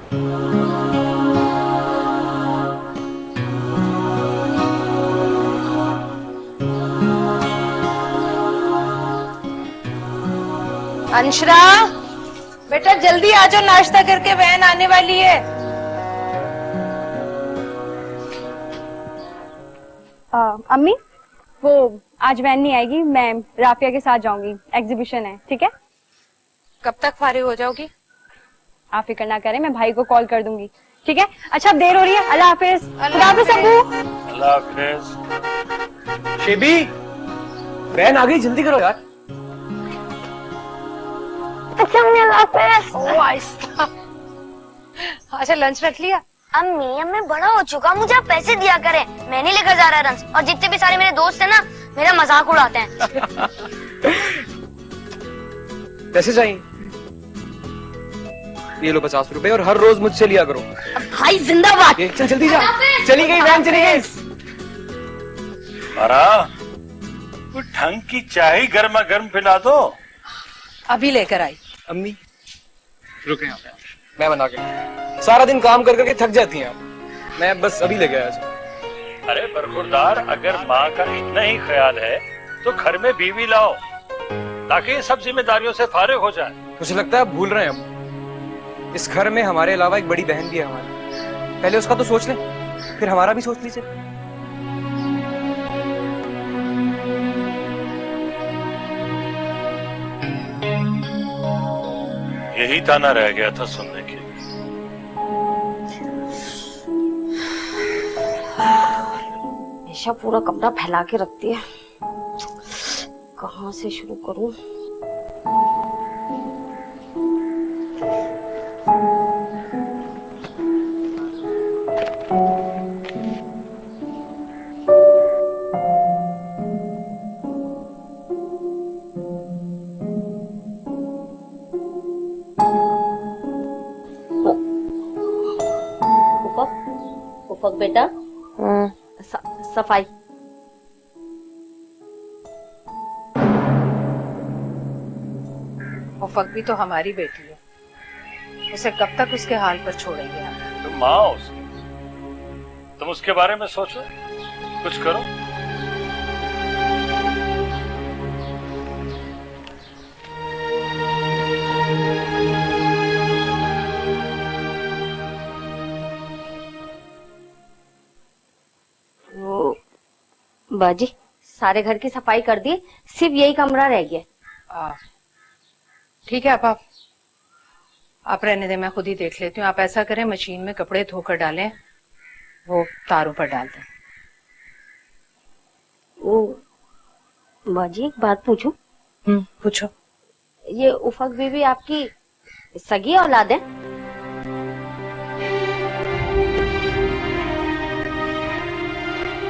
अंशरा, बेटा जल्दी आ जाओ, नाश्ता करके वैन आने वाली है। अम्मी, वो आज वैन नहीं आएगी, मैं राफिया के साथ जाऊंगी, एग्जीबिशन है, ठीक है? कब तक फारिग हो जाओगी? आप फिक्र ना करें, मैं भाई को कॉल कर दूंगी, ठीक है? अच्छा, अब देर हो रही है, अल्लाह हाफिज। खुदा हाफिज अब्बू। अल्लाह हाफिज। शेबी, वैन आ गई, जल्दी करो यार। अच्छा अम्मी, अल्लाह हाफिज। ओ आहिस्ता। अच्छा, लंच रख लिया? अम्मी बड़ा हो चुका, मुझे आप पैसे दिया करें, मैं नहीं लेकर जा रहा रंस। और जितने भी सारे मेरे दोस्त हैं ना, मेरा मजाक उड़ाते हैं। पैसे चाहिए? ये लो 50 रुपए, और हर रोज मुझसे लिया करो। भाई जिंदाबाद। चल जल्दी जा। चली गई वैन, चली गई। मारा, कोई ढंग की चाय गर्मा गर्म पिला दो। अभी लेकर आई। अम्मी रुके यहाँ पे, मैं बना के। सारा दिन काम कर करके थक जाती हैं आप, मैं बस अभी लेके आया। अरे बरखुरदार, अगर माँ का इतना ही ख्याल है तो घर में बीवी लाओ, ताकि ये सब जिम्मेदारियों से फारिग हो जाए। मुझे लगता है आप भूल रहे हैं अब, इस घर में हमारे अलावा एक बड़ी बहन भी है हमारी। पहले उसका तो सोच लें, फिर हमारा भी सोच लीजिए। यही ताना रह गया था सुनने के लिए। हमेशा पूरा कमरा फैला के रखती है, कहाँ से शुरू करूं? उफक बेटा, सफाई। उफक भी तो हमारी बेटी है, उसे कब तक उसके हाल पर छोड़ेंगे हम? तुम माँ हो उसकी, तुम उसके बारे में सोचो, कुछ करो। बाजी, सारे घर की सफाई कर दी, सिर्फ यही कमरा रह गया। ठीक है, आप रहने दें, मैं खुद ही देख लेती हूँ। आप ऐसा करें, मशीन में कपड़े धोकर डालें, वो तारों पर डाल दें। ओ बाजी, एक बात पूछूं? पूछो। ये उफक बीबी आपकी सगी औलाद है?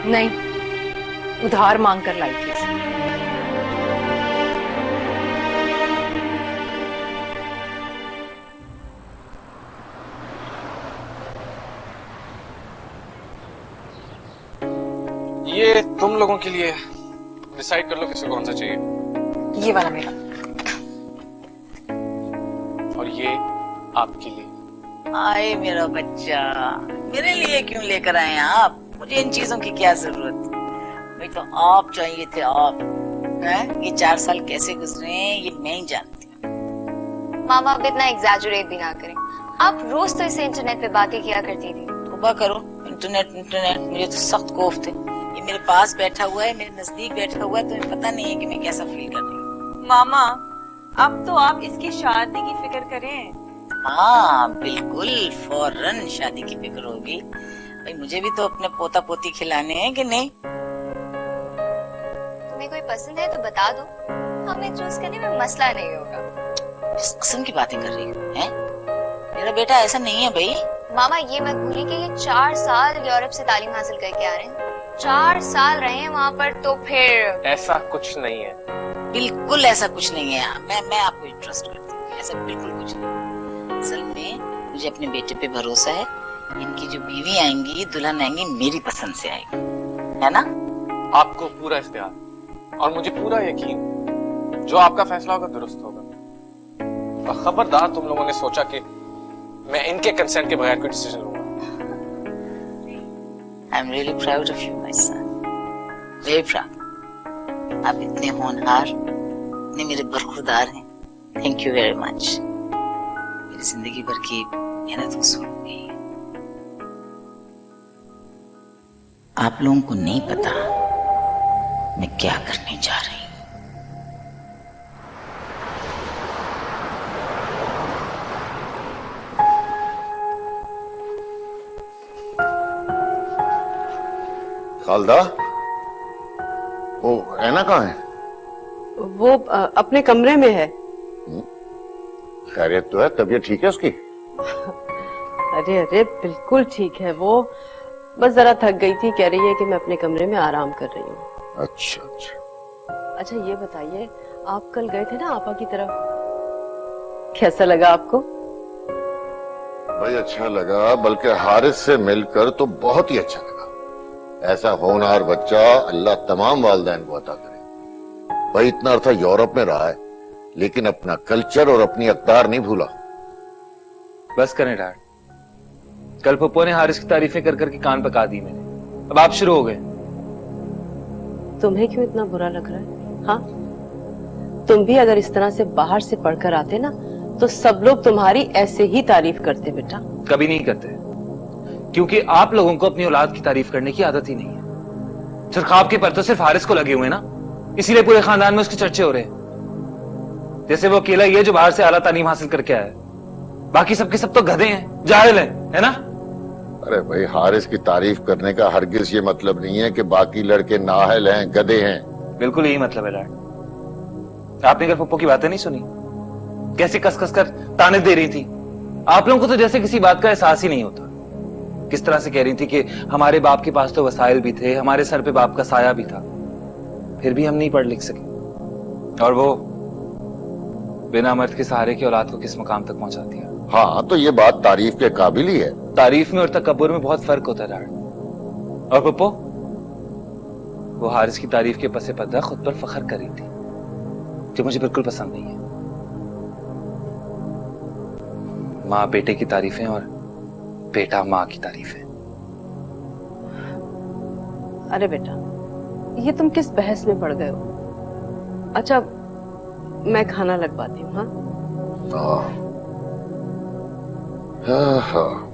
नहीं, उधार मांग कर लाई थी। ये तुम लोगों के लिए, डिसाइड कर लो किसे कौन सा चाहिए। ये वाला मेरा। और ये आपके लिए। आए मेरा बच्चा, मेरे लिए क्यों लेकर आए आप? मुझे इन चीजों की क्या जरूरत? भाई तो आप चाहिए थे आप, हैं? ये 4 साल कैसे गुजरे हैं ये मैं ही जानती हूँ। मामा, अब इतना एग्जैजुरेट भी ना करें। आप रोज तो इसे इंटरनेट पे बातें किया करती थी। तौबा करो, इंटरनेट मुझे तो सख्त खौफ थे। ये मेरे पास बैठा हुआ है, मेरे नजदीक बैठा हुआ है, तो मुझे पता नहीं है कि मैं कैसा फील कर रही हूँ। मामा, अब तो आप इसकी शादी की फिक्र करें। हाँ बिल्कुल, फौरन शादी की फिक्र होगी। भाई मुझे भी तो अपने पोता पोती खिलाने हैं कि नहीं? तुम्हें कोई पसंद है तो बता दो, हमें चूज करने में मसला नहीं होगा। किस किस्म की बातें कर रही हो, हैं? मेरा बेटा ऐसा नहीं है भाई। मामा, ये मत भूलिए कि ये 4 साल यूरोप से तालीम हासिल करके आ रहे हैं। 4 साल रहे हैं वहाँ पर, तो फिर ऐसा कुछ नहीं है। बिल्कुल ऐसा कुछ नहीं है। मैं आपको ट्रस्ट करती हूँ, ऐसा बिल्कुल कुछ नहीं। असल में मुझे अपने बेटे पे भरोसा है, इनकी जो बीवी आएंगी, दुल्हन आएंगी, मेरी पसंद से आएगी, है ना? आपको पूरा इख्तियार और मुझे पूरा यकीन, जो आपका फैसला होगा दुरुस्त होगा। और खबरदार तुम लोगों ने सोचा कि मैं इनके कंसेंट के बगैर कोई डिसीजन लूंगा। I am really proud of you my son, very proud. आप इतने होनहार, इतने मेरे बरखुरदार हैं। Thank you very much. मेरी जिंदगी भर की मेहनत वसूल हो गई। आप लोगों को नहीं पता मैं क्या करने जा रही हूँ। खालदा, वो ऐना कहाँ है? वो अपने कमरे में है। खैरियत तो है? तबीयत ठीक है उसकी? अरे अरे बिल्कुल ठीक है। वो बस जरा थक गई थी, कह रही है कि मैं अपने कमरे में आराम कर रही हूँ। अच्छा अच्छा। अच्छा ये बताइए, आप कल गए थे ना आपा की तरफ, कैसा लगा आपको? भाई अच्छा लगा, बल्कि हारिस से मिलकर तो बहुत ही अच्छा लगा। ऐसा होनहार बच्चा अल्लाह तमाम वालिदैन को अता करे। भाई इतना अर्सा यूरोप में रहा है, लेकिन अपना कल्चर और अपनी अक़दार नहीं भूला। बस करें डैड, कल पप्पो ने हारिस की तारीफें कर करके कान पका दी मैंने, अब आप शुरू हो गए। तुम्हें क्यों इतना बुरा लग रहा है? हाँ, तुम भी अगर इस तरह से बाहर से पढ़कर आते ना तो सब लोग तुम्हारी ऐसे ही तारीफ करते बेटा। कभी नहीं करते, क्योंकि आप लोगों को अपनी औलाद की तारीफ करने की आदत ही नहीं है। सिरखाब के पर तो सिर्फ हारिस को लगे हुए ना, इसीलिए पूरे खानदान में उसके चर्चे हो रहे हैं। जैसे वो अकेला ही है जो बाहर से आला तालीम हासिल करके आया है, बाकी सबके सब तो गधे हैं, जाहिल हैं, है ना? अरे भाई, हारिस की तारीफ करने का हरगिज ये मतलब नहीं है कि बाकी लड़के नाअहल हैं, गधे हैं। बिल्कुल यही मतलब है डैड। आपने कल पप्पो की बातें नहीं सुनी, कैसे कस कस कर ताने दे रही थी। आप लोगों को तो जैसे किसी बात का एहसास ही नहीं होता। किस तरह से कह रही थी कि हमारे बाप के पास तो वसाइल भी थे, हमारे सर पे बाप का साया भी था, फिर भी हम नहीं पढ़ लिख सके। और वो बिना मर्द के सहारे की औलाद को किस मुकाम तक पहुंचा दिया। हाँ, तो ये बात तारीफ के काबिल ही है। तारीफ में और तकब्बुर में बहुत फर्क होता है डैड। और पप्पो, वो हारिस की तारीफ के पसे पर्दा खुद पर फख्र कर रही थी, जो मुझे बिल्कुल पसंद नहीं है। माँ बेटे की तारीफें और बेटा माँ की तारीफें। अरे बेटा, ये तुम किस बहस में पड़ गए हो? अच्छा मैं खाना लगवाती हूँ। हाँ हाँ हाँ।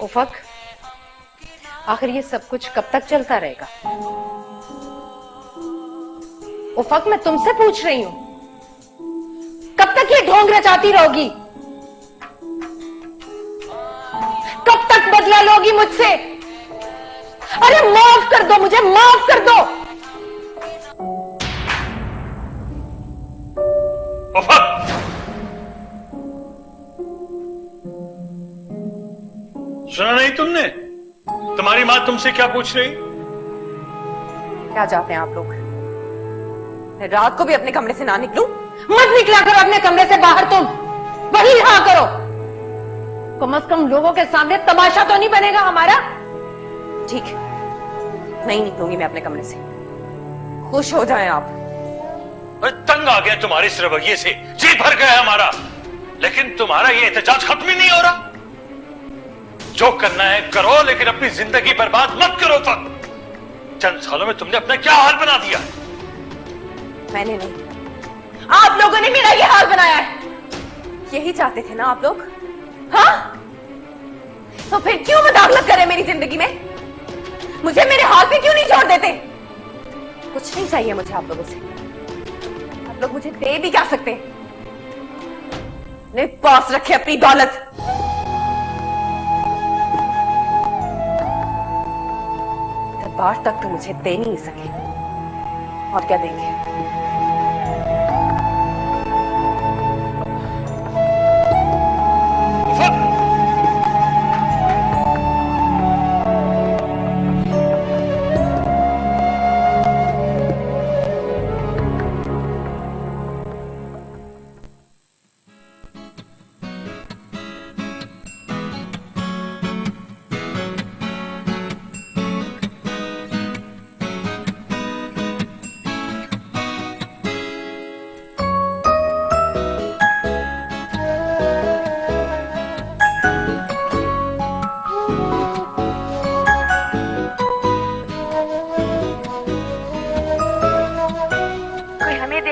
उफक, आखिर ये सब कुछ कब तक चलता रहेगा? उफक, मैं तुमसे पूछ रही हूं, कब तक ये ढोंग रचाती रहोगी? कब तक बदला लोगी मुझसे? अरे माफ कर दो मुझे, माफ कर दो। उफक, सुना नहीं तुमने? तुम्हारी माँ तुमसे क्या पूछ रही? क्या चाहते हैं आप लोग? मैं रात को भी अपने कमरे से ना निकलूं? मत निकला करो अपने कमरे से बाहर, तुम वही रहा करो। कम से कम लोगों के सामने तमाशा तो नहीं बनेगा हमारा। ठीक है, नहीं निकलूंगी मैं अपने कमरे से। खुश हो जाएं आप। अरे तंग आ गया तुम्हारे इस रवैये से, जी भर गया हमारा, लेकिन तुम्हारा ये एहतजाज खत्म ही नहीं हो रहा। जो करना है करो, लेकिन अपनी जिंदगी बर्बाद मत करो। तक चंद सालों में तुमने अपना क्या हाल बना दिया। मैंने नहीं, आप लोगों ने मेरा ये हाल बनाया है। यही चाहते थे ना आप लोग? हाँ, तो फिर क्यों मुदाखलत करे मेरी जिंदगी में? मुझे मेरे हाल पे क्यों नहीं छोड़ देते? कुछ नहीं चाहिए मुझे आप लोगों से। आप लोग मुझे दे भी क्या सकते हैं? अपने पास रखे अपनी दौलत। बार तक तो मुझे दे नहीं सके, और क्या देंगे?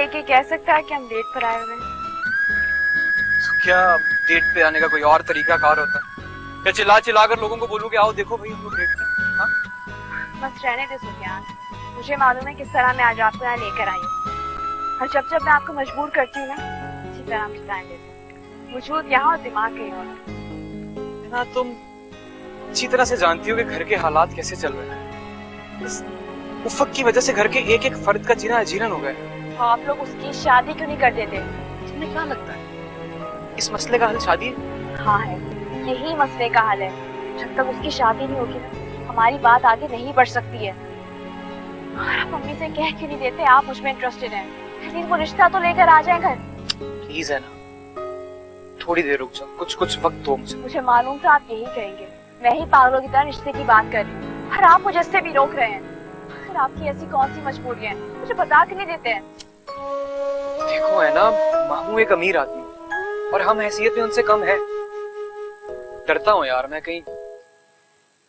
देख के कह सकता है कि हम डेट पर आए हुए हैं? तो क्या डेट पे आने का कोई और तरीका कार होता है? या चिल्ला चिल्ला कर लोगों को बोलूं कि आओ देखो भाई हम लोग डेट पे हैं? हाँ? बस रहने दे सुफियान, मुझे मालूम है किस तरह मैं आज आपको यहाँ लेकर आई हूँ, और जब जब मैं आपको मजबूर करती हूँ ना, इसी तरह मुझे टाइम देते हैं। वजूद यहाँ और दिमाग कहीं और। ना तुम अच्छी तरह से जानती हो कि घर के हालात कैसे चल रहे हैं। इस उफक की वजह से घर के एक एक फर्द का जीना अजीरन हो गया। तो आप लोग उसकी शादी क्यों नहीं कर देते? तुम्हें क्या लगता है इस मसले का हल शादी है? हाँ है, यही मसले का हल है। जब तक उसकी शादी नहीं होगी ना, हमारी बात आगे नहीं बढ़ सकती है। और आप मम्मी से कह क्यों नहीं देते आप मुझ में इंटरेस्टेड हैं? प्लीज वो रिश्ता तो लेकर आ जाए घर। प्लीज है ना, थोड़ी देर रुक जाओ, कुछ वक्त दो मुझे। मुझे मालूम था आप यही कहेंगे। मैं ही पागलों की तरह रिश्ते की बात कर रही हूँ और आप मुझे इससे भी रोक रहे हैं। फिर आपकी ऐसी कौन सी मजबूरी है, मुझे बता के नहीं देते हैं? देखो है ना, मामू एक अमीर आदमी और हम हैसियत में उनसे कम है। डरता हूँ यार मैं कहीं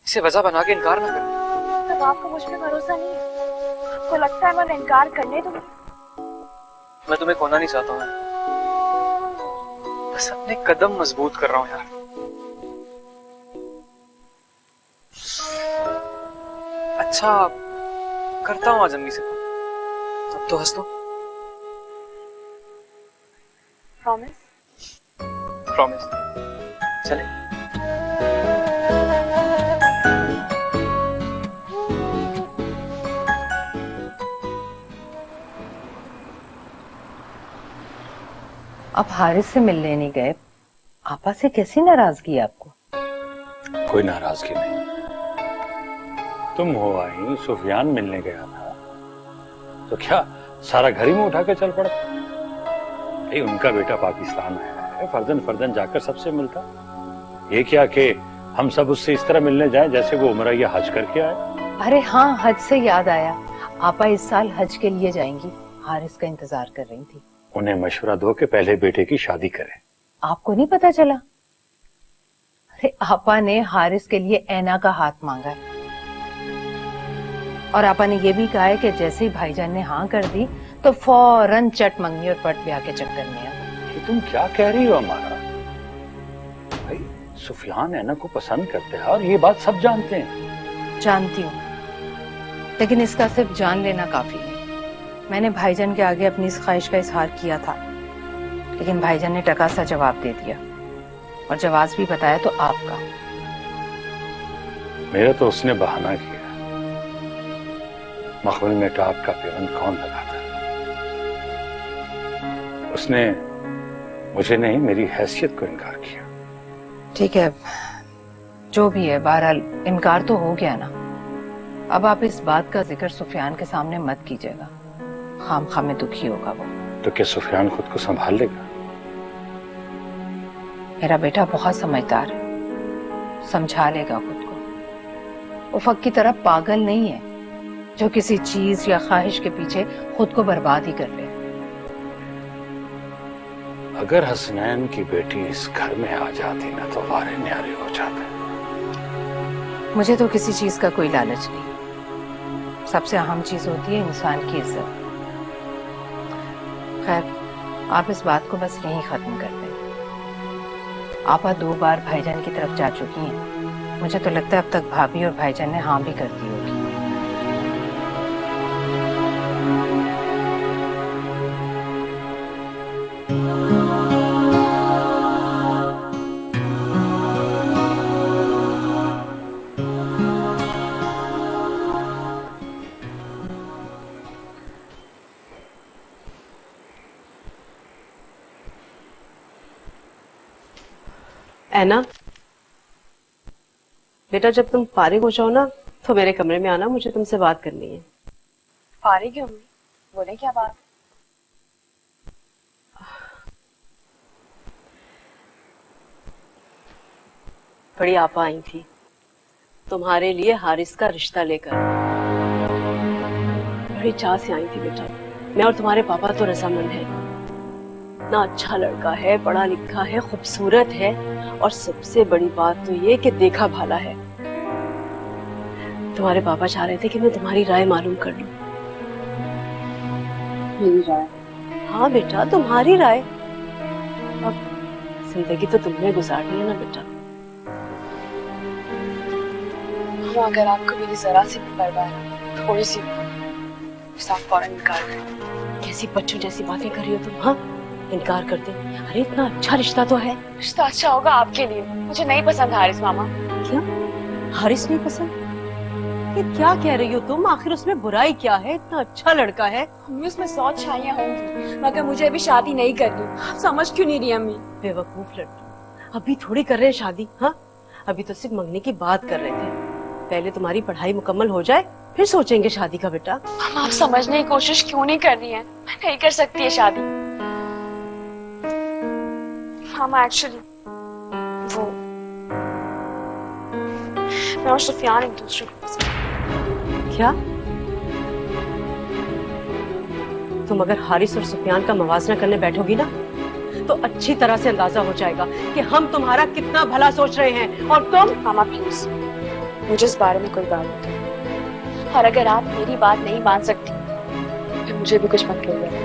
इसे वजह बना के इनकार ना करूं। तब आपको मुझ पे भरोसा नहीं है? आपको लगता है मैं इनकार करने दूंगी? मैं तुम्हें खोना नहीं चाहता हूँ, बस अपने कदम मजबूत कर रहा हूँ यार। अच्छा करता हूँ आज अम्मी से, अब तो हंस दो। प्रॉमिस? प्रॉमिस। चले। आप हारिस से मिलने नहीं गए, आपा से कैसी नाराजगी आपको? कोई नाराजगी नहीं। तुम हो आई, सुफियान मिलने गया था, तो क्या सारा घर ही में उठा के चल पड़ा? भाई उनका बेटा पाकिस्तान आया है, फर्जन फर्जन जाकर सबसे मिलता। ये क्या कि हम सब उससे इस तरह मिलने जाएं जैसे वो उम्रा या हज करके आए। अरे हाँ, हज से याद आया, आपा इस साल हज के लिए जाएंगी। हारिस का इंतजार कर रही थी। उन्हें मशवरा दो कि पहले बेटे की शादी करें। आपको नहीं पता चला? अरे आपा ने हारिस के लिए ऐना का हाथ मांगा है, और आपा ने ये भी कहा है कि जैसे ही भाईजान ने हाँ कर दी तो फौरन चट मंगनी और पट ब्याह के चक्कर में आ। कि तुम क्या कह रही हो हमारा? भाई सुफियान ऐना को पसंद करते हैं और ये बात सब जानते हैं। जानती हूँ, लेकिन इसका सिर्फ जान लेना काफी नहीं। मैंने भाईजान के आगे अपनी इस ख्वाहिश का इजहार किया था, लेकिन भाईजान ने टका सा जवाब दे दिया, और जवाब भी बताया तो आपका। मेरा तो उसने बहाना किया। मखमल में टाप का पेवन कौन लगाता? उसने मुझे नहीं, मेरी हैसियत को इनकार किया। ठीक है, जो भी है, बहरहाल इनकार तो हो गया ना। अब आप इस बात का जिक्र सुफियान के सामने मत कीजिएगा, खामखा में दुखी होगा वो। तो क्या सुफियान खुद को संभाल लेगा? मेरा बेटा बहुत समझदार है, समझा लेगा खुद को। उफक की तरह पागल नहीं है जो किसी चीज या ख्वाहिश के पीछे खुद को बर्बाद ही कर ले। अगर हसनैन की बेटी इस घर में आ जाती ना तो वारे न्यारे हो जाते। मुझे तो किसी चीज का कोई लालच नहीं, सबसे अहम चीज होती है इंसान की इज्जत। खैर, आप इस बात को बस यहीं खत्म कर दें। आपा 2 बार भाईजान की तरफ जा चुकी हैं, मुझे तो लगता है अब तक भाभी और भाईजान ने हाँ भी कर दी होगी। ऐना बेटा, जब तुम फारिग हो जाओ ना तो मेरे कमरे में आना, मुझे तुमसे बात करनी है। फारिग क्यों? बोले क्या बात? बड़ी आपा आई थी तुम्हारे लिए हारिस का रिश्ता लेकर। बड़ी चाह से आई थी बेटा। मैं और तुम्हारे पापा तो रजामंद हैं। इतना अच्छा लड़का है, पढ़ा लिखा है, खूबसूरत है, और सबसे बड़ी बात तो ये कि देखा भाला है। तुम्हारे पापा चाह रहे थे कि मैं तुम्हारी राय मालूम कर लूं। मेरी राय हाँ बेटा, तुम्हारी राय। अब जिंदगी तो तुमने गुजारनी है ना बेटा। अगर आपको मेरी जरा सी भी परवाह है, थोड़ी सी, आप फौरन इनकार करें। कैसी बच्चों जैसी बातें कर रही हो तुम? हाँ, इनकार कर दे? अरे इतना अच्छा रिश्ता तो है। रिश्ता अच्छा होगा आपके लिए, मुझे नहीं पसंद हारिस मामा। क्या हारिस नहीं पसंद? ये क्या कह रही हो तुम? आखिर उसमें बुराई क्या है? इतना अच्छा लड़का है। अम्मी उसमें 100 अच्छाइयां होंगी, मगर मुझे अभी शादी नहीं करनी। आप समझ क्यों नहीं रही अम्मी? बेवकूफ लड़की, अभी थोड़ी कर रहे हैं शादी। हाँ, अभी तो सिर्फ मंगने की बात कर रहे थे। पहले तुम्हारी पढ़ाई मुकम्मल हो जाए, फिर सोचेंगे शादी का बेटा। हम आप समझने की कोशिश क्यों नहीं कर रही हैं? मैं नहीं कर सकती है शादी। हम एक्चुअली वो मैं और सुफियान एक दूसरे को पसंद। क्या? तुम अगर हारिस और सुफियान का मवाजना करने बैठोगी ना, तो अच्छी तरह से अंदाजा हो जाएगा कि हम तुम्हारा कितना भला सोच रहे हैं। और तुम? मामा प्लीज, मुझे इस बारे में कोई बात नहीं करनी। और अगर आप मेरी बात नहीं मान सकती, फिर मुझे भी कुछ मत कहिए,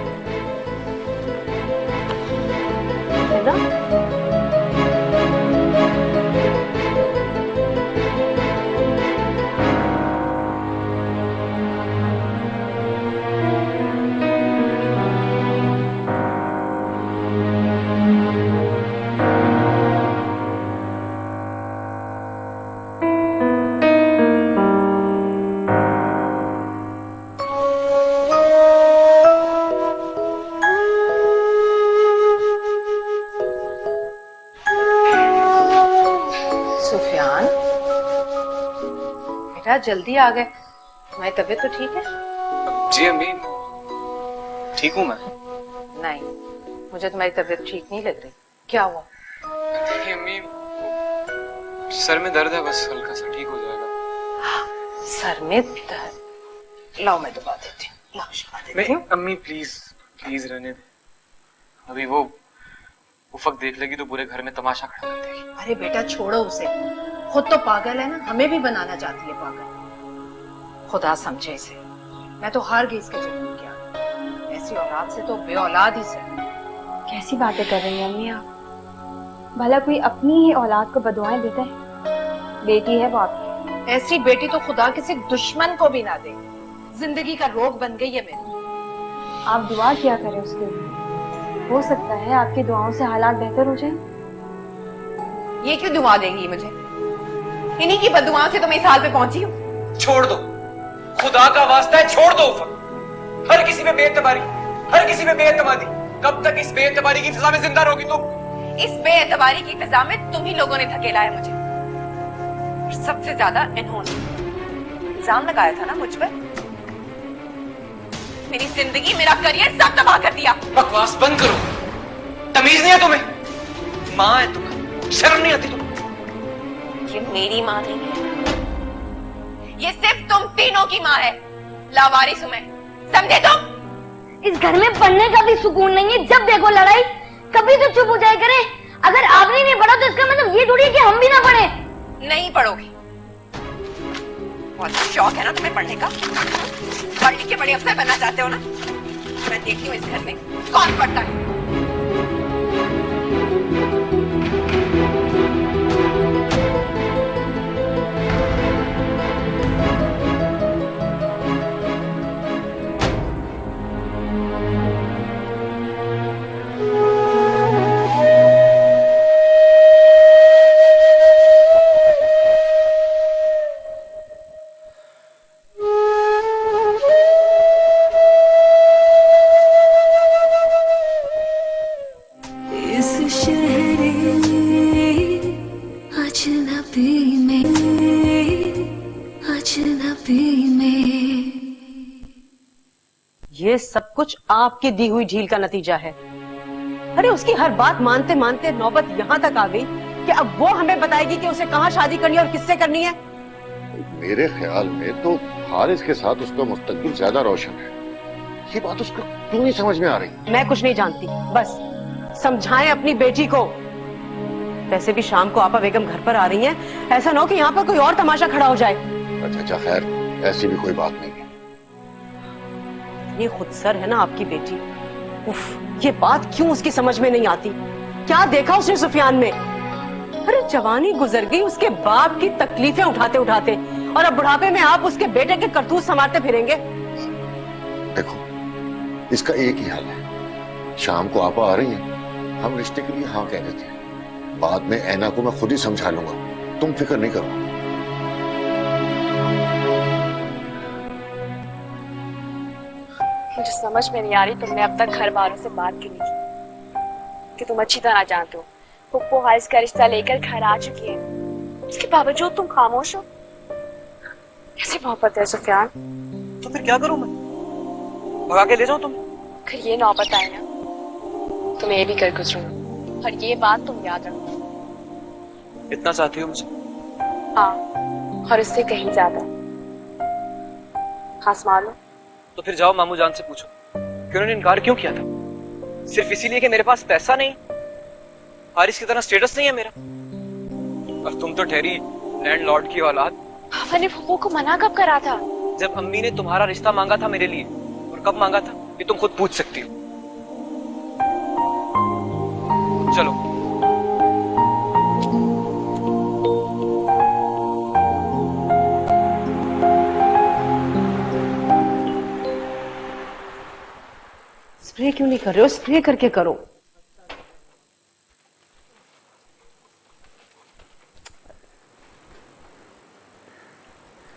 है ना? सुफियान बेटा, जल्दी आ गए। तुम्हारी तबीयत तो ठीक है? जी अम्मी, ठीक हूँ मैं। नहीं, मुझे तुम्हारी तबीयत ठीक नहीं लग रही। क्या हुआ? नहीं अम्मी, सर में दर्द है, बस हल्का सा, ठीक हो जाएगा। सर में दर्द? लाओ मैं दबा देती हूँ। लाओ दबा देती हूँ। अम्मी प्लीज प्लीज रहने दे। अभी वो उफक देख लेगी तो पूरे घर में तमाशा खड़ा कर देगी। अरे बेटा छोड़ो उसे, खुद तो पागल है ना, हमें भी बनाना चाहती है पागल। खुदा समझे इसे, मैं तो हार गई इसके जुनून क्या। ऐसी औलाद से तो बे औलाद ही से। कैसी बातें कर रही हैं अम्मी आप? भला कोई अपनी ही औलाद को बदुआएं देता है? बेटी है वो आपकी। ऐसी बेटी तो खुदा किसी दुश्मन को भी ना दे। जिंदगी का रोग बन गई है मेरी। आप दुआ किया करें उसके लिए, हो सकता है आपकी दुआओं से हालात बेहतर हो जाएं। ये क्यों दुआ देंगी मुझे? इन्हीं की बददुआओं से तो मैं इस हाल पे पहुंची हूँ। छोड़ दो, खुदा का वास्ता है छोड़ दो उफक। हर किसी पे बेएतबारी, हर किसी पे बेएतमादी। कब तक इस बेएतबारी की फिजा में जिंदा रहोगी तुम? इस बेएतबारी की फिजा में तुम ही लोगों ने धकेला है मुझे, और सबसे ज्यादा इन्होंने। इल्जाम लगाया था ना मुझ पर। मेरी जिंदगी, मेरा करियर सब तबाह कर दिया। बकवास बंद करो, तमीज नहीं है तुम्हें? माँ है तुम्हें, शर्म नहीं आती तुम्हें? ये मेरी माँ नहीं है, ये सिर्फ तुम तीनों की माँ है। लावारिस हूं मैं, समझे तुम? इस घर में पढ़ने का भी सुकून नहीं है। जब देखो लड़ाई, कभी तो चुप हो जाए करे। अगर आपने नहीं पढ़ा तो इसका मतलब ये थोड़ी है कि हम भी ना पढ़े। नहीं पढ़ोगी? बहुत शौक है ना तुम्हें पढ़ने का? पढ़ लिख के बड़े अफसर बनना चाहते हो ना? मैं देखती हूँ इस घर में कौन पढ़ता है। ये सब कुछ आपकी दी हुई ढील का नतीजा है। अरे उसकी हर बात मानते मानते नौबत यहाँ तक आ गई कि अब वो हमें बताएगी कि उसे कहाँ शादी करनी है और किससे करनी है। मेरे ख्याल में तो हारिस के साथ उसका मुस्तकबिल ज्यादा रोशन है। ये बात उसको क्यों नहीं समझ में आ रही? मैं कुछ नहीं जानती, बस समझाएं अपनी बेटी को। वैसे भी शाम को आपा बेगम घर पर आ रही हैं, ऐसा ना हो कि यहाँ पर कोई और तमाशा खड़ा हो जाए। अच्छा खैर, ऐसी भी कोई बात नहीं है। ये खुद सर है ना आपकी बेटी, उफ, ये बात क्यों उसकी समझ में नहीं आती? क्या देखा उसने सुफियान में? अरे जवानी गुजर गई उसके बाप की तकलीफें उठाते उठाते, और अब बुढ़ापे में आप उसके बेटे के करतूत संभालते फिरेंगे। देखो, इसका एक ही हाल है, शाम को आपा आ रही है, हम रिश्ते के लिए हाँ कह देते हैं, बाद में ऐना को मैं खुद ही समझा लूंगा, तुम फिक्र नहीं करो। मुझे समझ में नहीं आ रही तुमने अब तक घर वालों से बात क्यों नहीं की, कि तुम अच्छी तरह जानते हो पुप्पो हारिस का रिश्ता लेकर घर आ चुकी है, इसके बावजूद तुम खामोश हो। कैसी मोहब्बत है सुफियान? तो फिर क्या करूं मैं? भगा के ले जाऊं तुम? फिर ये नौबत आए ना, तुम्हें ये भी कर गुजरूंगा, और ये बात तुम याद रखो। इतना चाहती हो मुझे? हाँ, और इससे कहीं ज्यादा। हाँ लो। तो फिर जाओ मामू जान से पूछो कि उन्होंने इनकार क्यों किया था। सिर्फ इसीलिए कि मेरे पास पैसा नहीं, हारिस की तरह स्टेटस नहीं है मेरा। और तुम तो ठहरी लैंडलॉर्ड की औलाद। पापा ने फूफो को मना कब करा था? जब अम्मी ने तुम्हारा रिश्ता मांगा था मेरे लिए। और कब मांगा था ये तुम खुद पूछ सकती हो। चलो। स्प्रे क्यों नहीं कर रहे हो? स्प्रे करके करो।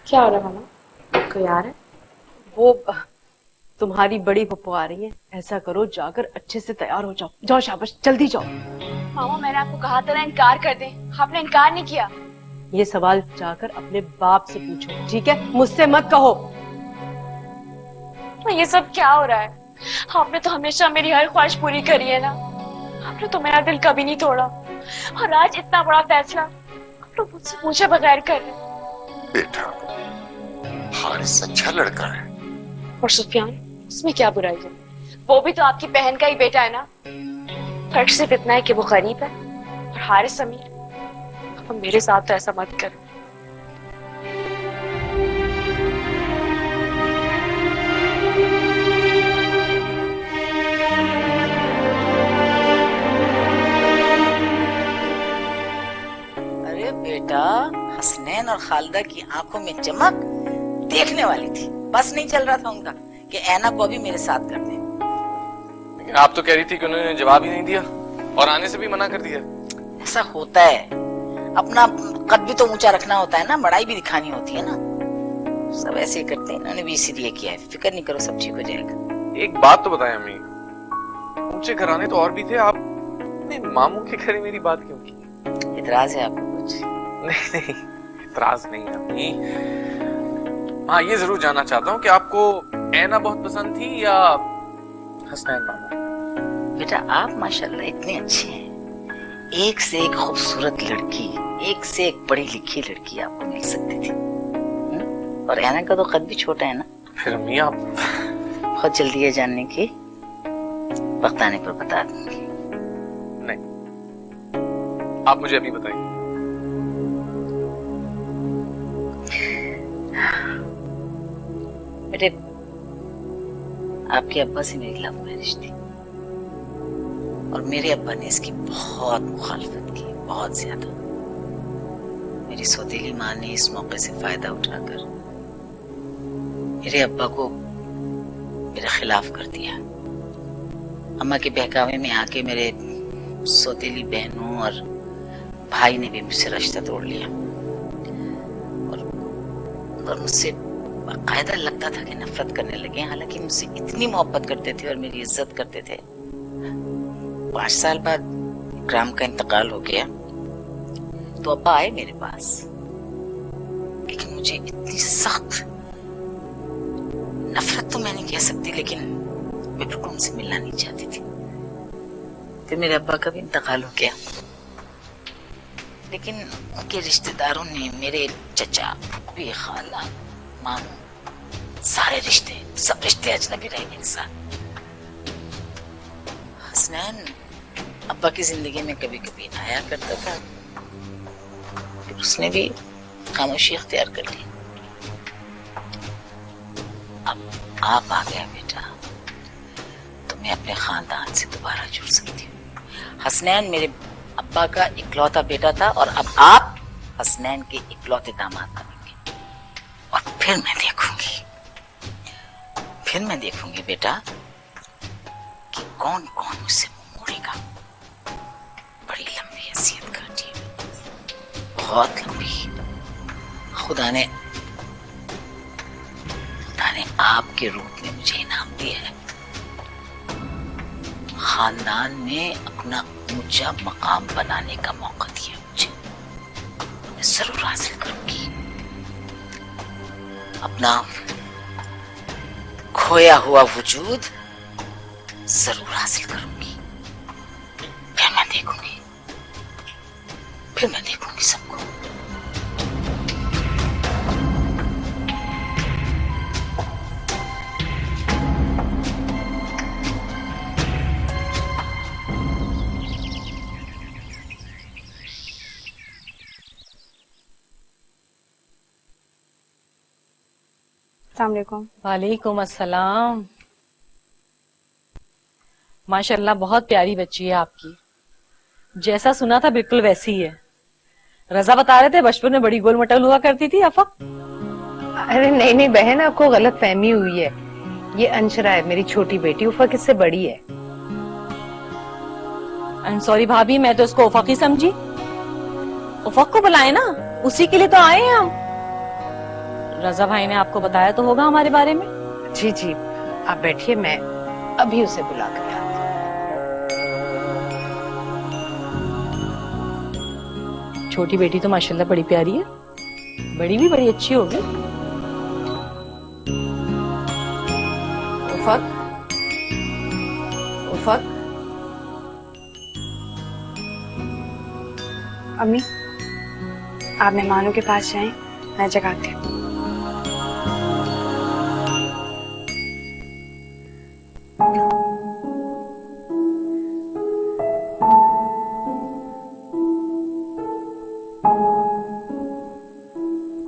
क्या हो रहा है मामा? कोई आ रहा है? वो तुम्हारी बड़ी पप्पू आ रही है, ऐसा करो जाकर अच्छे से तैयार हो जाओ। जाओ शाबाश, जल्दी जाओ। मामा मैंने आपको कहा था ना इनकार कर दे, आपने इनकार नहीं किया। ये सवाल जाकर अपने बाप से पूछो, ठीक है? मुझसे मत कहो। ये सब क्या हो रहा है? आपने तो हमेशा मेरी हर ख्वाहिश पूरी करी है ना, आपने तो मेरा दिल कभी नहीं तोड़ा, और आज इतना बड़ा फैसला आप लोग मुझसे पूछे बगैर कर रहे हैं। बेटा, हारिस अच्छा लड़का है। और सुफियान, उसमें क्या बुराई है? वो भी तो आपकी बहन का ही बेटा है ना। फर्क सिर्फ इतना है कि वो गरीब है और हारिस अमीर। अब मेरे साथ तो ऐसा मत कर। बेटा, हसनैन और खालिदा की आंखों में चमक देखने वाली थी, बस नहीं चल रहा था उनका कि ऐना को भी मेरे साथ कर दे। लेकिन आप तो कह रही थी कि उन्होंने जवाब ही नहीं दिया और आने से भी मना कर दिया। ऐसा होता है, अपना कद भी तो ऊंचा रखना होता है ना, बड़ाई भी दिखानी होती है ना। सब ऐसे ही करते हैं, इन्होंने भी इसीलिए किया है। फिक्र नहीं करो, सब ठीक हो जाएगा। एक बात तो बताएं अम्मी, ऊंचे घराने तो और भी थे, आपने मामू के घरे मेरी बात क्यों की? इतराज है आपको कुछ? नहीं, इतराज नहीं है अम्मी। हाँ, ये जरूर जानना चाहता हूँ कि आपको ऐना बहुत पसंद थी या हसनैन मामू? बेटा, आप माशाल्लाह इतने अच्छे हैं, एक से एक खूबसूरत लड़की, एक से एक पढ़ी लिखी लड़की आपको मिल सकती थी। और ऐना का तो कद भी छोटा है ना। फिर अम्मी आप बहुत जल्दी है जानने की, वक्त आने पर बता दूंगी। नहीं, आप मुझे अभी बताइए। बेटे, आपके अब्बा से मेरी लव मैरिज थी और मेरे अब्बा ने इसकी बहुत मुखालफत की, बहुत ज्यादा। मेरी सौतेली माँ ने इस मौके से फायदा उठाकर मेरे अब्बा को मेरे खिलाफ कर दिया। अम्मा के बहकावे में आके मेरे सौतेली बहनों और भाई ने भी मुझसे रिश्ता तोड़ लिया और मुझसे बाकायदा लगता था कि नफरत करने लगे। हालांकि मुझसे इतनी मोहब्बत करते थे और मेरी इज्जत करते थे। 5 साल बाद इकराम का इंतकाल हो गया तो अब्बा आए मेरे पास, लेकिन मुझे इतनी सख्त नफरत तो मैं नहीं कह सकती, लेकिन मैं बिल्कुल उनसे मिलना नहीं चाहती थी। फिर मेरे अब्बा का भी इंतकाल हो गया, लेकिन उनके रिश्तेदारों ने, मेरे चचा, फूफी, खाला, मामू, सारे रिश्ते, सब रिश्ते अजनबी रहे मेरे साथ। हसनैन अब्बा की जिंदगी में कभी कभी आया करता था, फिर उसने भी खामोशी अख्तियार कर ली। अब आप आ गया बेटा, तो मैं अपने खानदान से दोबारा जुड़ सकती हूँ। हसनैन मेरे अब्बा का इकलौता बेटा था और अब आप हसनैन के इकलौते दामाद बनेंगे। और फिर मैं देखूंगी बेटा कि कौन कौन मुझसे मुंह मोड़ेगा। बड़ी लंबी हैसियत काटी है, बहुत लंबी। खुदा ने आपके रूप में मुझे इनाम दिया है। खानदान में अपना ऊंचा मकाम बनाने का मौका दिया मुझे, मैं जरूर हासिल करूंगी। अपना खोया हुआ वजूद जरूर हासिल करूंगी। फिर मैं देखूंगी सबको। वालेकुम अस्सलाम। माशाल्लाह बहुत प्यारी बच्ची है आपकी, जैसा सुना था बिल्कुल वैसी ही है। रजा बता रहे थे बचपन में बड़ी गोल मटोल हुआ करती थी आफा। अरे नहीं नहीं बहन, आपको गलत फहमी हुई है। ये अंशरा है, मेरी छोटी बेटी। उफा किससे बड़ी है। आई एम सॉरी भाभी, मैं तो उसको उफक ही समझी। उफक को बुलाए ना, उसी के लिए तो आए हैं हम। रजा भाई ने आपको बताया तो होगा हमारे बारे में। जी जी, आप बैठिए, मैं अभी उसे बुला कर आती हूँ। छोटी बेटी तो माशाल्लाह बड़ी प्यारी है, बड़ी भी बड़ी अच्छी होगी। उफक, उफक। अम्मी, आप मेहमानों के पास जाएं, मैं जगाती हूँ।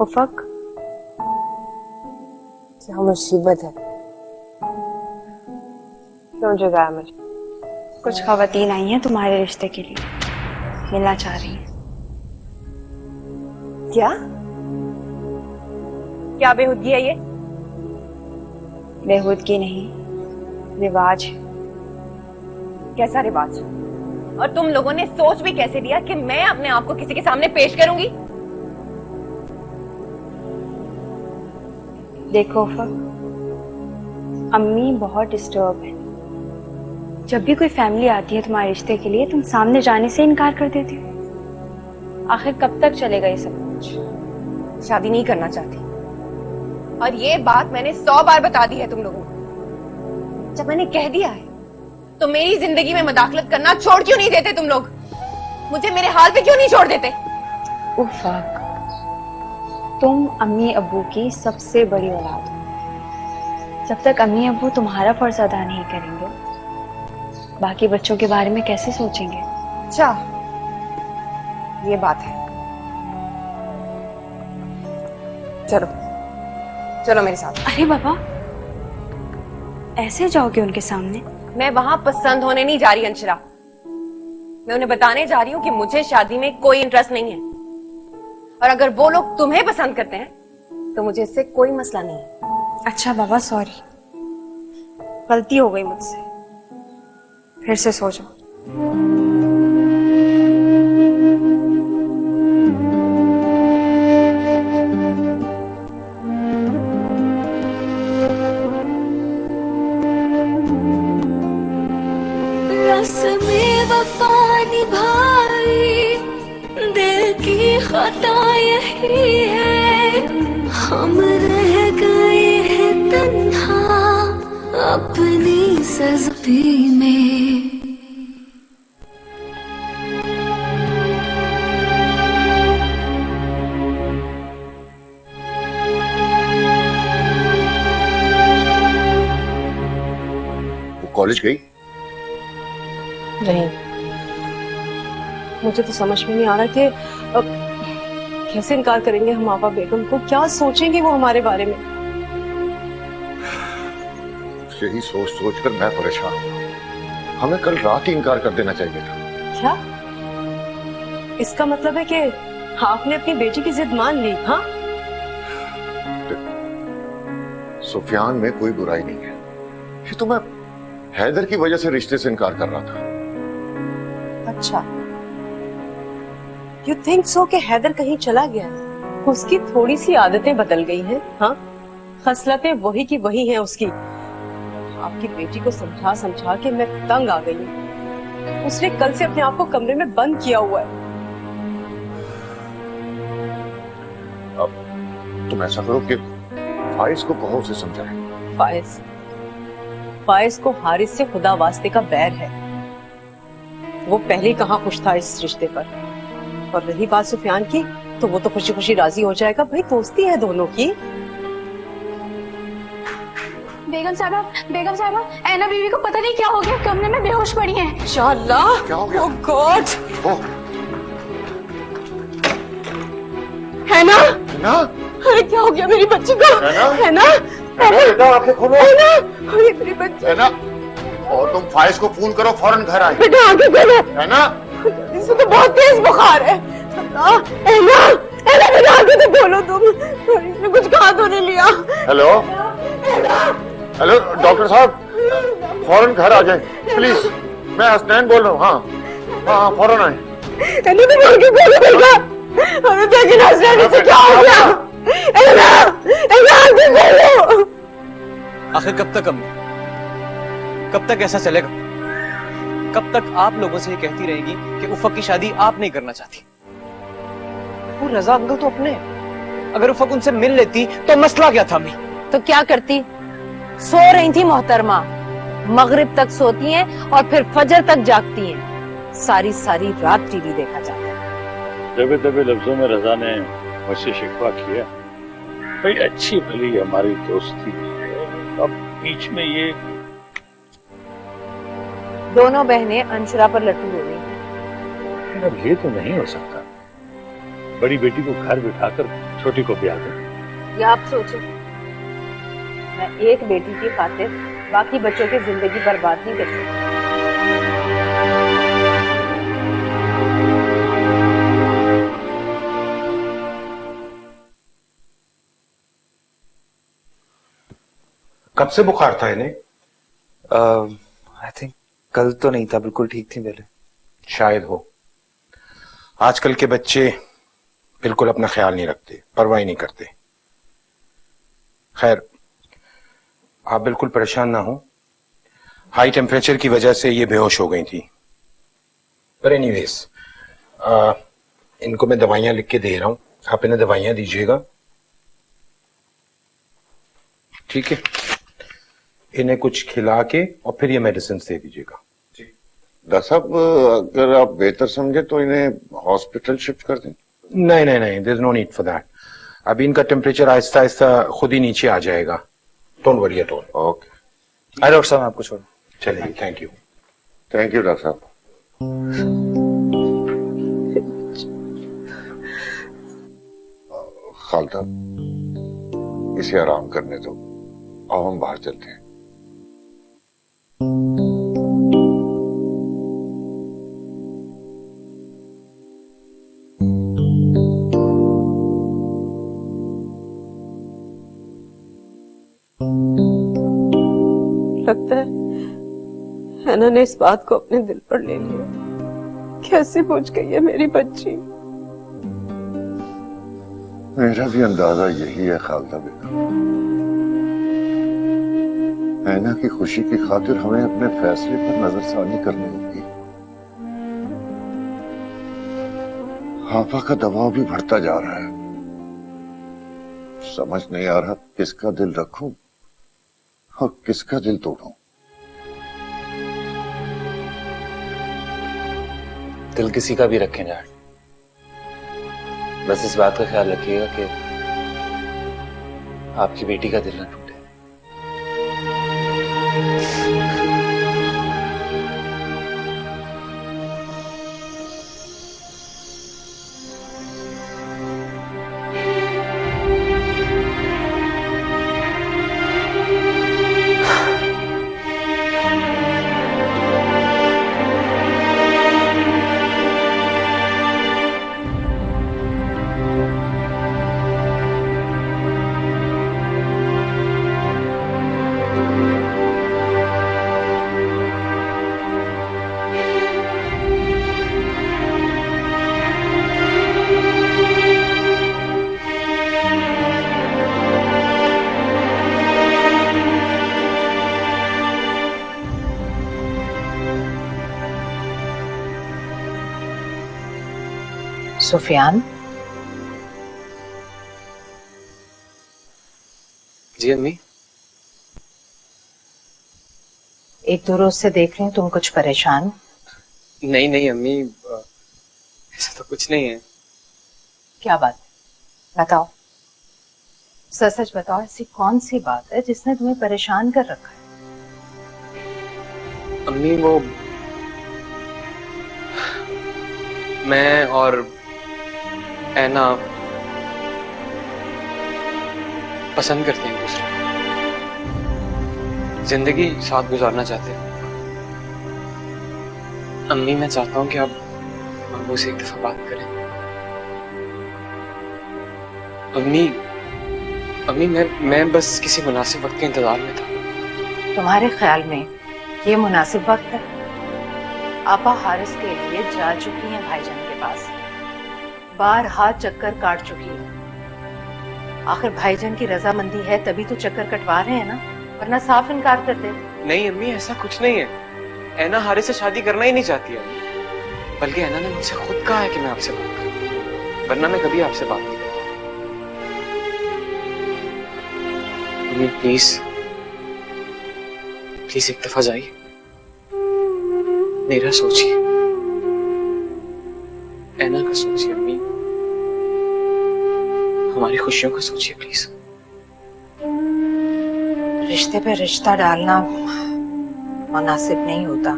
उफक, क्या मुसीबत है? क्यों जगाया मुझे? कुछ खवातीन आई हैं तुम्हारे रिश्ते के लिए, मिलना चाह रही हैं। क्या क्या बेहूदगी है ये? बेहूदगी नहीं, रिवाज है। कैसा रिवाज? और तुम लोगों ने सोच भी कैसे लिया कि मैं अपने आप को किसी के सामने पेश करूंगी? देखो उफक, अम्मी बहुत डिस्टर्ब है। जब भी कोई फैमिली आती है तुम्हारे रिश्ते के लिए, तुम सामने जाने से इनकार कर देती हो। आखिर कब तक चलेगा ये सब कुछ? शादी नहीं करना चाहती, और ये बात मैंने 100 बार बता दी है तुम लोगों को। जब मैंने कह दिया है तो मेरी जिंदगी में मदाखलत करना छोड़ क्यों नहीं देते तुम लोग? मुझे मेरे हाल पे क्यों नहीं छोड़ देते? उफक, तुम अम्मी अब्बू की सबसे बड़ी औलाद हो। जब तक अम्मी अब्बू तुम्हारा फर्ज अदा नहीं करेंगे, बाकी बच्चों के बारे में कैसे सोचेंगे? अच्छा, ये बात है। चलो चलो मेरे साथ। अरे बाबा, ऐसे जाओगे उनके सामने? मैं वहां पसंद होने नहीं जा रही अंशरा। मैं उन्हें बताने जा रही हूँ कि मुझे शादी में कोई इंटरेस्ट नहीं है, और अगर वो लोग तुम्हें पसंद करते हैं तो मुझे इससे कोई मसला नहीं है। अच्छा बाबा, सॉरी, गलती हो गई मुझसे, फिर से सोचो। रस्में वफा निभाई, दिल की खता यही है, हम रह गए हैं तन्हा अपनी सजती में। वो कॉलेज गई? नहीं, मुझे तो समझ में नहीं आ रहा कि कैसे इनकार करेंगे हम आपा बेगम को, क्या सोचेंगे वो हमारे बारे में। यही सोच सोच कर मैं परेशान हूँ। हमें कल रात ही इनकार कर देना चाहिए था। क्या इसका मतलब है कि आपने अपनी बेटी की जिद मान ली? हाँ, सुफियान में कोई बुराई नहीं है, ये तो मैं हैदर की वजह से रिश्ते से इनकार कर रहा था। अच्छा, यू थिंक सो कि हैदर कहीं चला गया? उसकी थोड़ी सी आदतें बदल गई हैं, हाँ, खसलतें वही की वही हैं उसकी। आपकी बेटी को समझा समझा के मैं तंग आ गई हूँ। उसने कल से अपने आप को कमरे में बंद किया हुआ है। अब तुम ऐसा करो कि फाइज को कहो, उसे समझाए। फाइज को हारिस से खुदा वास्ते का बैर है। वो पहले ही कहाँ खुश था इस रिश्ते पर। और रही बात सुफियान की, तो वो तो खुशी खुशी राजी हो जाएगा। भाई दोस्ती है दोनों की। बेगम साहबा, ऐना बीवी को पता नहीं क्या हो गया, कमरे में बेहोश पड़ी हैं। इंशाअल्लाह। क्या हो गया? ओह गॉड। है ना? अरे क्या हो गया मेरी बच्ची को? है ना? बेटा आंखें खोलो। अरे मेरी बच्ची। है ना? और तुम फाइज को फोन करो, फौरन घर आए। बेटा आंखें खोलो। है ना? इसे तो बहुत तेज बुखार है। बेटा आंखें तो खोलो तुम। इसने कुछ खा तो नहीं लिया? हेलो हेलो डॉक्टर साहब, फौरन घर आ जाए प्लीज। मैं हसनैन बोल रहा हूँ। हाँ, फौरन आए। हमें देखिए हसनैन से क्या हो गया? आखिर कब तक अम्मी, कब तक ऐसा चलेगा? कब तक आप लोगों से ये कहती रहेगी कि उफक की शादी आप नहीं करना चाहती? वो रजा अंकल तो अपने, अगर उफक उनसे मिल लेती तो मसला क्या था? अम्मी तो क्या करती? सो रही थी मोहतरमा, मगरिब तक सोती हैं और फिर फजर तक जागती हैं। सारी सारी रात टीवी देखा जाता है। दबे दबे लफ्जों में रजा ने मुझसे शिकवा किया, भाई अच्छी भली हमारी दोस्ती है, अब बीच में ये। दोनों बहनें अंशुरा पर लटू हो गई हैं। अब ये तो नहीं हो सकता, बड़ी बेटी को घर बिठाकर छोटी को ब्याह दें। या आप सोचो, मैं एक बेटी की खातिर बाकी बच्चों की जिंदगी बर्बाद नहीं कर सकती। कब से बुखार था इन्हें? आई थिंक कल तो नहीं था, बिल्कुल ठीक थी पहले। शायद हो। आजकल के बच्चे बिल्कुल अपना ख्याल नहीं रखते, परवाह नहीं करते। खैर, आप बिल्कुल परेशान ना हो, हाई टेम्परेचर की वजह से ये बेहोश हो गई थी। पर एनीवेज, इनको मैं दवाइयां लिख के दे रहा हूं, आप इन्हें दवाइयां दीजिएगा, ठीक है? इन्हें कुछ खिला के और फिर ये मेडिसिन दे दीजिएगा। डॉक्टर साहब, अगर आप बेहतर समझे तो इन्हें हॉस्पिटल शिफ्ट कर दें। नहीं, there is no need for that. अभी इनका टेम्परेचर आहिस्ता आहिस्ता खुद ही नीचे आ जाएगा। Don't worry at all. Okay. Doctor साहब, आपको छोड़। चलिए, thank you. Thank you doctor साहब। खालदा, इसे आराम करने दो, अब हम बाहर चलते हैं। लगता है हैना ने इस बात को अपने दिल पर ले लिया। कैसे पूछ गई है मेरी बच्ची? मेरा भी अंदाजा यही है खालदा बेगम। हैना की खुशी की खातिर हमें अपने फैसले पर नजरसानी करनी होगी। आपा का दबाव भी बढ़ता जा रहा है। समझ नहीं आ रहा किसका दिल रखूं और किसका दिल तोड़ूं। दिल किसी का भी रखें डैड, बस इस बात का ख्याल रखिएगा कि आपकी बेटी का दिल न टूटे। सुफियान, जी अम्मी। एक दो रोज से देख रही हूँ तुम कुछ परेशान। नहीं नहीं अम्मी, ऐसा तो कुछ नहीं है। क्या बात है? बताओ, सच सच बताओ, ऐसी कौन सी बात है जिसने तुम्हें परेशान कर रखा है? अम्मी वो मैं और ऐना पसंद करते हैं एक दूसरे को, जिंदगी साथ गुजारना चाहते हैं। अम्मी मैं चाहता हूँ कि आप मामू से एक दफा बात करें। अम्मी मैं बस किसी मुनासिब वक्त के इंतजार में था। तुम्हारे ख्याल में ये मुनासिब वक्त है? आपा हारिस के लिए जा चुकी हैं भाईजान के पास, बारहा चक्कर काट चुकी है। आखिर भाईजान की रजामंदी है तभी तो चक्कर कटवा रहे हैं ना, वरना साफ इनकार करते। नहीं अम्मी, ऐसा कुछ नहीं है। ऐना हारिस से शादी करना ही नहीं चाहती है, बल्कि ऐना ने मुझसे खुद कहा है कि मैं आपसे बात करूं, वरना मैं कभी आपसे बात नहीं करता। अम्मी प्लीज प्लीज एक दफा जाइए, मेरा सोचिए, ऐना का सोचिए अम्मी, हमारी खुशियों का सोचिए प्लीज। रिश्ते पे रिश्ता डालना मुनासिब नहीं होता।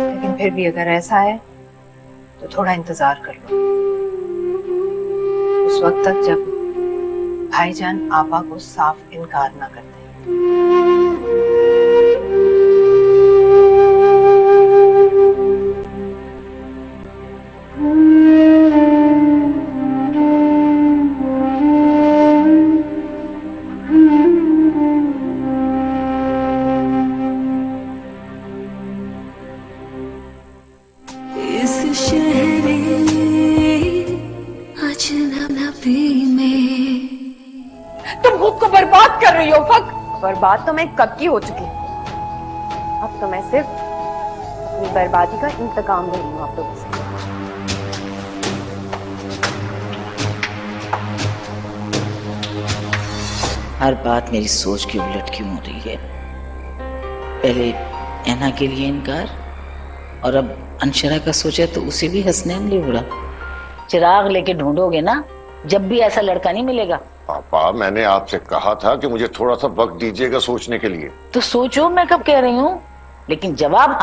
लेकिन फिर भी अगर ऐसा है तो थोड़ा इंतजार कर लो, उस वक्त तक जब भाईजान आपा को साफ इनकार ना करते। तुम खुद को बर्बाद कर रही हो फक। बर्बाद तो मैं कब की हो चुकी हूँ। अब तो मैं सिर्फ अपनी बर्बादी का इंतकाम ले रही हूँ आप लोगों से। हर बात मेरी सोच की उलट क्यों हो रही है? पहले ऐना के लिए इनकार, और अब अंशरा का सोचा तो उसे भी हसनैन ले उड़ा। चिराग लेके ढूंढोगे ना, जब भी ऐसा लड़का नहीं मिलेगा। पापा मैंने आपसे कहा था कि मुझे थोड़ा सा वक्त दीजिएगा सोचने के लिए। तो सोचो, मैं कब कह रही हूँ, लेकिन जवाब